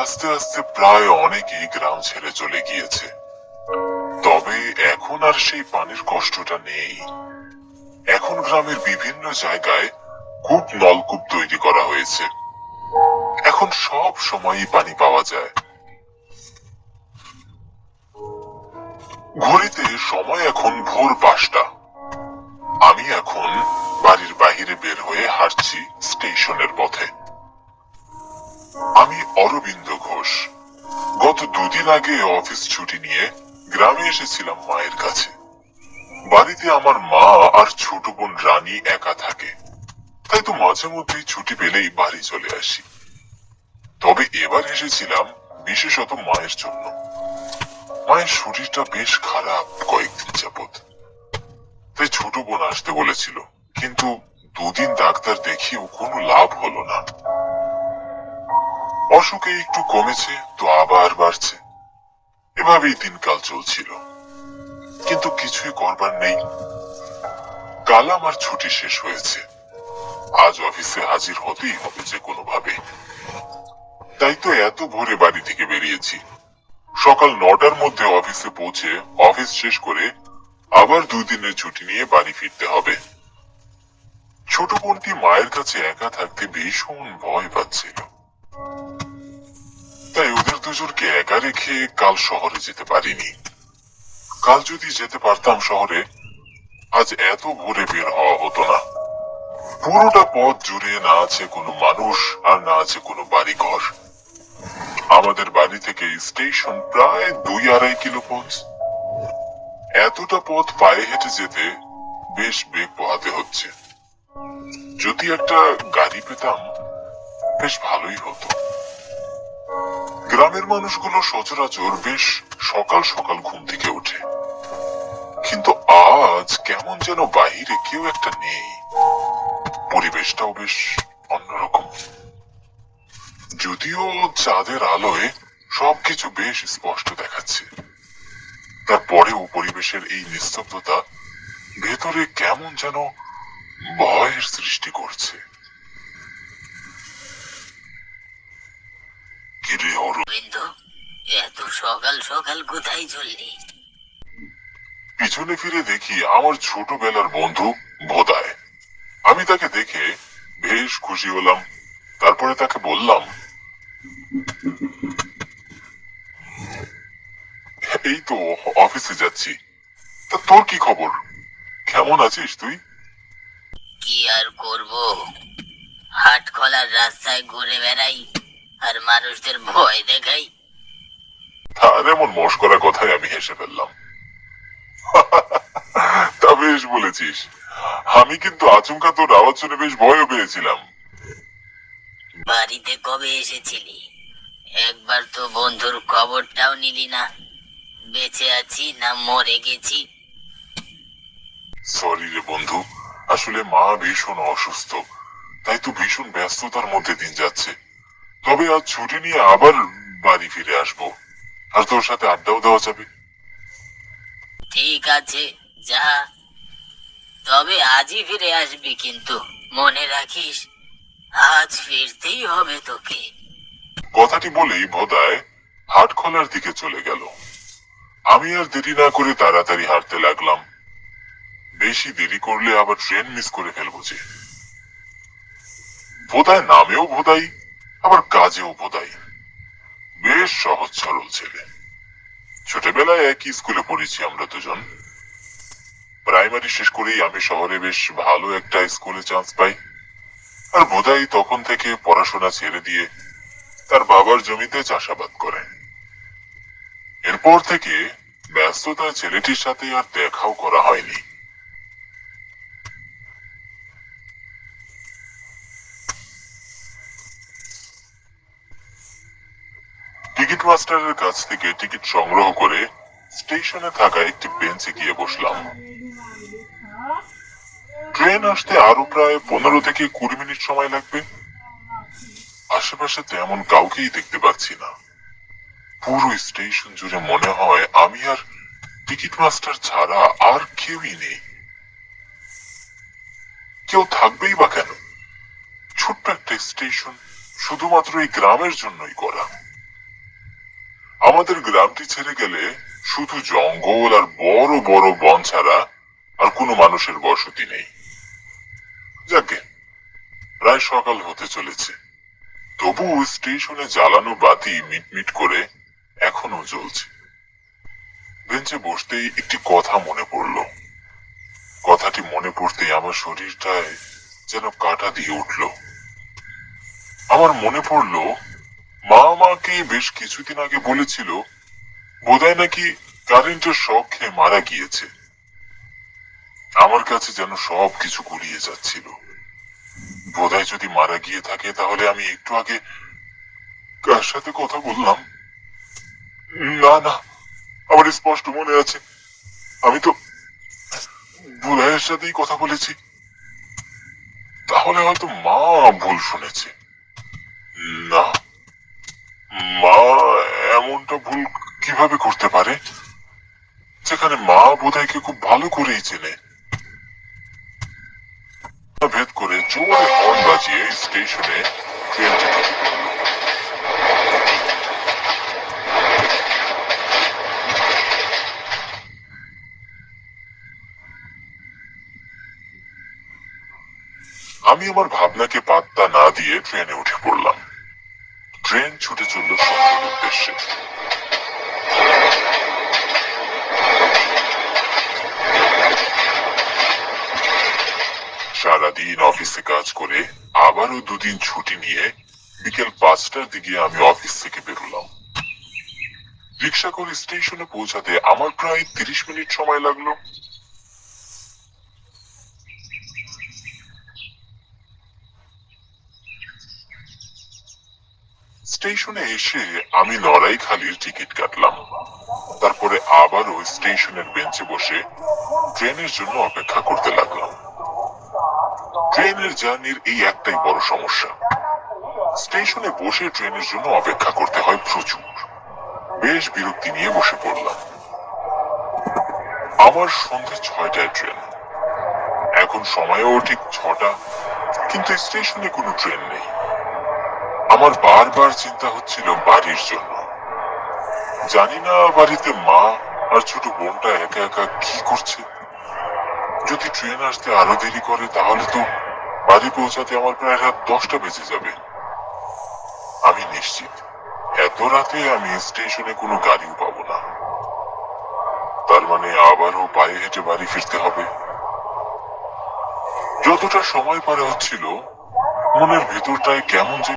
আস্তে আস্তে প্রায় অনেকেই গ্রাম ছেড়ে চলে গিয়েছে, তবে এখন আর সেই পানির কষ্টটা নেই। এখন গ্রামের বিভিন্ন জায়গায় কূপ নলকূপ তৈরি করা হয়েছে। এখন সব সময়ই পানি পাওয়া যায়। ঘড়িতে সময় এখন ভোর 5টা। আমি এখন বাড়ির বাইরে বের হয়ে হাঁটছি স্টেশনের পথে। আমি অরবিন্দ ঘোষ। গত 2 দিন আগে অফিস ছুটি নিয়ে গ্রামে এসেছিলাম মায়ের কাছে। বাড়িতে আমার মা আর ছোট বোন রানী একা থাকে, তাই তো মাঝে মধ্যেই ছুটি পেলেই বাড়ি চলে আসি। তবে এবার এসেছিলাম বিশেষত মায়ের জন্য। মায়ের শরীরটা বেশ খারাপ কয়েকদিন যাবৎ, তাই ছোট বোন আসতে বলেছিল, কিন্তু 2 দিন ডাক্তার দেখিয়েও কোনো লাভ হলো না। অসুখে একটু কমেছে তো আবার বাড়ছে, এভাবেই দিনকাল চলছিল। কিন্তু কিছুই করবার নেই। কাল আমার ছুটি শেষ হয়েছে, আজ অফিসে হাজির হতেই হবে যে কোনো ভাবে। তাই তো এত ভোরে বাড়ি থেকে বেরিয়েছি। সকাল 9টার মধ্যে অফিসে পৌঁছে অফিস শেষ করে আবার 2 দিনের ছুটি নিয়ে বাড়ি ফিরতে হবে। ছোট বোনটি মায়ের কাছে একা থাকতে ভীষণ ভয় পাচ্ছিল, তাই ওদের দুজনকে একা রেখে কাল শহরে যেতে পারিনি। কাল যদি যেতে পারতাম শহরে, আজ এত ভোরে বের হওয়া হতো না। পুরোটা পথ জুড়ে না আছে কোনো মানুষ আর না আছে কোনো বাড়ি ঘর। আমাদের বাড়ি থেকে স্টেশন প্রায় 2-2.5 কিলো পথ। এতটা পথ পায়ে হেঁটে যেতে বেশ বেগ পোহাতে হচ্ছে। যদি একটা গাড়ি পেতাম বেশ ভালোই হতো। গ্রামের মানুষগুলো সচরাচর বেশ সকাল সকাল ঘুম থেকে ওঠে, কিন্তু আজ কেমন যেন বাহিরে কেউ একটা নেই। পরিবেশটাও বেশ অন্যরকম। যদিও চাঁদের আলোয় সবকিছু বেশ স্পষ্ট দেখাচ্ছে, তারপরেও পরিবেশের এই নিস্তব্ধতা ভেতরে কেমন যেন ভয়ের সৃষ্টি করছে। কিরে অরবিন্দ, এত সকাল সকাল কোথায় চললি? পিছনে ফিরে দেখি আমার ছোটবেলার বন্ধু ভোদায়। আমি তাকে দেখে বেশ খুশি হলাম। তারপরে তাকে বললাম, এই তো অফিসে যাচ্ছি। তা তোর কি খবর? কেমন আছিস তুই? কি আর করব, হাট খোলার রাস্তায় ঘুরে বেড়াই আর মানুষদের ভয় দেখাই। তার এমন মশকরা কথায় আমি হেসে ফেললাম। তা বেশ বলেছিস। আমি কিন্তু আচমকা তোর আওয়াজ শুনে বেশ ভয়ও পেয়েছিলাম। বাড়িতে কবে এসেছিলি? একবার তো বন্ধুর খবরটাও নিলি না। বেঁচে আছি না মরে গেছি? সরি রে বন্ধু, আসলে মা ভীষণ অসুস্থ, তাই তো ভীষণ ব্যস্ততার মধ্যে দিন যাচ্ছে। তবে আজ ছুটি নিয়ে আবার বাড়ি ফিরে আসবো, আর তোর সাথে আড্ডাও দেওয়া যাবে। ঠিক আছে, যা। তবে আজই ফিরে আসবি, কিন্তু মনে রাখিস আজ ফিরতেই হবে তোকে। কথাটি বলেই ভোদায় হাট খোলার দিকে চলে গেল। আমি আর দেরি না করে তাড়াতাড়ি হাঁটতে লাগলাম। বেশি দেরি করলে আবার ট্রেন মিস করে ফেলবো যে। ভোদায় নামেও ভোদাই, আবার কাজেও ভোদাই। বেশ সহজ সরল ছেলে। ছোটবেলায় একই স্কুলে পড়েছি আমরা দুজন। প্রাইমারি শেষ করেই আমি শহরে বেশ ভালো একটা স্কুলে চান্স পাই, আর ভোদাই তখন থেকে পড়াশোনা ছেড়ে দিয়ে তার বাবার জমিতে চাষাবাদ করে। এরপর থেকে ব্যস্ততার ছেলেটির সাথে আর দেখাও করা হয়নি। টিকিট মাস্টারের কাছ থেকে টিকিট সংগ্রহ করে স্টেশনে থাকা একটি বেঞ্চে গিয়ে বসলাম। ট্রেন আসতে আরো প্রায় 15 থেকে 20 মিনিট সময় লাগবে। আশেপাশে তেমন কাউকেই দেখতে পাচ্ছি না। পুরো স্টেশন জুড়ে মনে হয় আমি আর টিকিট মাস্টার ছাড়া আর কেউই নেই। কেউ থাকবেই বা কেন? ছোট্ট একটা স্টেশন, শুধুমাত্র এই গ্রামের জন্যই করা। আমাদের গ্রামটি ছেড়ে গেলে শুধু জঙ্গল আর বড় বড় বন ছাড়া আর কোনো মানুষের বসতি নেই। যাকে প্রায় সকাল হতে চলেছে, তবু স্টেশনে জ্বালানো বাতি মিটমিট করে এখনো জ্বলছে। বেঞ্চে বসতেই একটি কথা মনে পড়ল। কথাটি মনে পড়তেই আমার শরীরটায় যেন কাঁটা দিয়ে উঠল। আমার মনে পড়ল, মা আমাকে বেশ কিছুদিন আগে বলেছিল বোধহয় নাকি কারেন্টের শক খেয়ে মারা গিয়েছে। আমার কাছে যেন সব কিছু গুলিয়ে যাচ্ছিল। বোধহয় যদি মারা গিয়ে থাকে তাহলে আমি একটু আগে কার সাথে কথা বললাম? না না, আমার স্পষ্ট মনে আছে আমি তো বুলাইয়ের সাথেই কথা বলেছি। তাহলে হয়তো মা ভুল শুনেছে। না, মা এমনটা ভুল কিভাবে করতে পারে, যেখানে মা বোধহয়কে খুব ভালো করেই চেনে। ভেদ করে জোরে হর্ন বাজিয়ে স্টেশনে ট্রেনটি ঢুকে পড়ল। আমি আমার ভাবনাকে পাত্তা না দিয়ে ট্রেনে উঠে পড়লাম। ট্রেন ছুটে চলল শহরের উদ্দেশ্যে। সারাদিন অফিসে কাজ করে আবারও দুদিন ছুটি নিয়ে বিকেল 5টার দিকে আমি অফিস থেকে বেরোলাম। রিক্সা করে স্টেশনে পৌঁছাতে আমার প্রায় 30 মিনিট সময় লাগলো। স্টেশনে এসে আমি নড়াইখালির টিকিট কাটলাম। তারপরে আবারও স্টেশনের বেঞ্চে বসে ট্রেনের জন্য অপেক্ষা করতে লাগলাম। ট্রেনের জার্নির এই একটাই বড় সমস্যা, স্টেশনে বসে ট্রেনের জন্য অপেক্ষা করতে হয় প্রচুর। বেশ বিরক্তি নিয়ে বসে পড়লাম। আমার সন্ধ্যে 6টায় ট্রেন। এখন সময়ও ঠিক 6টা, কিন্তু স্টেশনে কোনো ট্রেন নেই। আমার বারবার চিন্তা হচ্ছিল বাড়ির জন্য। জানি না বাড়িতে মা আর ছোট বোনটা একা একা কি করছে। যদি ট্রেন আসতে আরো দেরি করে তাহলে তো বাড়ি পৌঁছাতে আমার প্রায় রাত 10টা বেজে যাবে। আমি নিশ্চিত এত রাতে আমি স্টেশনে কোনো গাড়িও পাবো না। তার মানে আবারও পায়ে হেঁটে বাড়ি ফিরতে হবে। যতটা সময় পার হচ্ছিল মনের ভেতরটায় কেমন যে